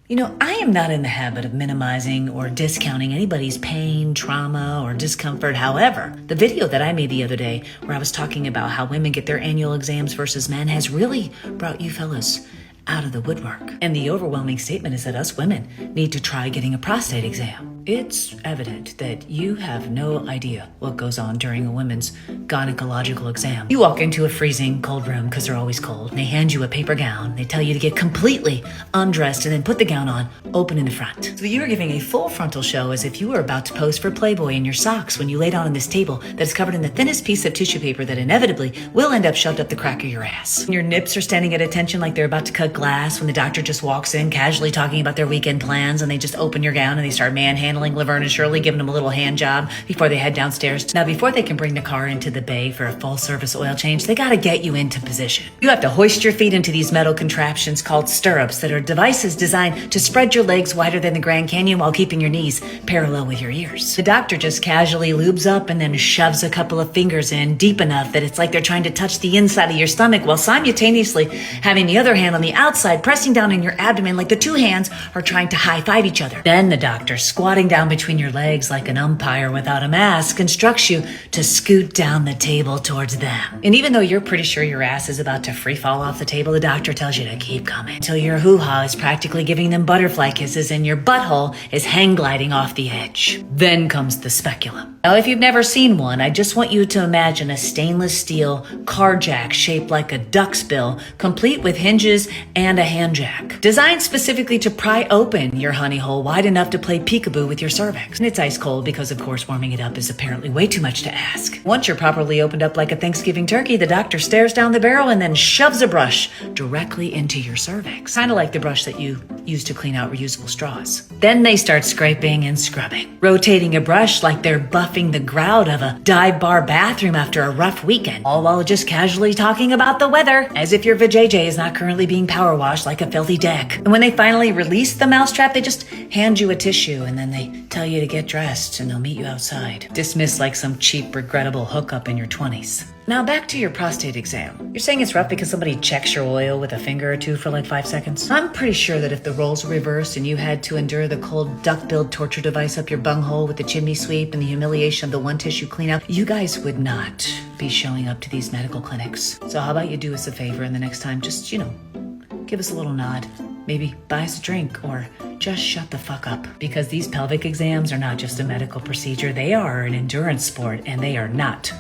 You know, I am not in the habit of minimizing or discounting anybody's pain, trauma, or discomfort. However, the video that I made the other day where I was talking about how women get their annual exams versus men has really brought you fellas out of the woodwork. And the overwhelming statement is that us women need to try getting a prostate exam. It's evident that you have no idea what goes on during a woman's gynecological exam. You walk into a freezing cold room because they're always cold, and they hand you a paper gown. They tell you to get completely undressed and then put the gown on open in the front. So you are giving a full frontal show as if you were about to pose for Playboy in your socks when you lay down on this table that is covered in the thinnest piece of tissue paper that inevitably will end up shoved up the crack of your ass. And your nips are standing at attention like they're about to cut glass when the doctor just walks in casually talking about their weekend plans, and they just open your gown and they start manhandling Laverne and Shirley, giving them a little hand job before they head downstairs. Now, before they can bring the car into the bay for a full service oil change, they gotta get you into position. You have to hoist your feet into these metal contraptions called stirrups that are devices designed to spread your legs wider than the Grand Canyon while keeping your knees parallel with your ears. The doctor just casually lubes up and then shoves a couple of fingers in deep enough that it's like they're trying to touch the inside of your stomach while simultaneously having the other hand on the outside pressing down in your abdomen like the two hands are trying to high-five each other. Then the doctor, squatting down between your legs like an umpire without a mask, instructs you to scoot down the table towards them. And even though you're pretty sure your ass is about to free fall off the table, the doctor tells you to keep coming until your hoo-ha is practically giving them butterfly kisses and your butthole is hang gliding off the edge. Then comes the speculum. Now, if you've never seen one, I just want you to imagine a stainless steel car jack shaped like a duck's bill, complete with hinges and a hand jack, designed specifically to pry open your honey hole wide enough to play peekaboo with your cervix. And it's ice cold because, of course, warming it up is apparently way too much to ask. Once you're properly opened up like a Thanksgiving turkey, the doctor stares down the barrel and then shoves a brush directly into your cervix, kind of like the brush that you use to clean out reusable straws. Then they start scraping and scrubbing, rotating a brush like they're buffing the grout of a dive bar bathroom after a rough weekend, all while just casually talking about the weather, as if your vajayjay is not currently being power washed like a filthy deck. And when they finally release the mousetrap, they just hand you a tissue and then they tell you to get dressed and they'll meet you outside. Dismissed like some cheap, regrettable hookup in your 20s. Now back to your prostate exam. You're saying it's rough because somebody checks your oil with a finger or two for like 5 seconds? I'm pretty sure that if the roles were reversed and you had to endure the cold duck-billed torture device up your bunghole with the chimney sweep and the humiliation of the one tissue cleanout, you guys would not be showing up to these medical clinics. So how about you do us a favor and the next time just, give us a little nod. Maybe buy us a drink or just shut the fuck up. Because these pelvic exams are not just a medical procedure. They are an endurance sport and they are not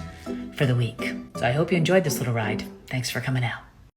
for the weak. So I hope you enjoyed this little ride. Thanks for coming out.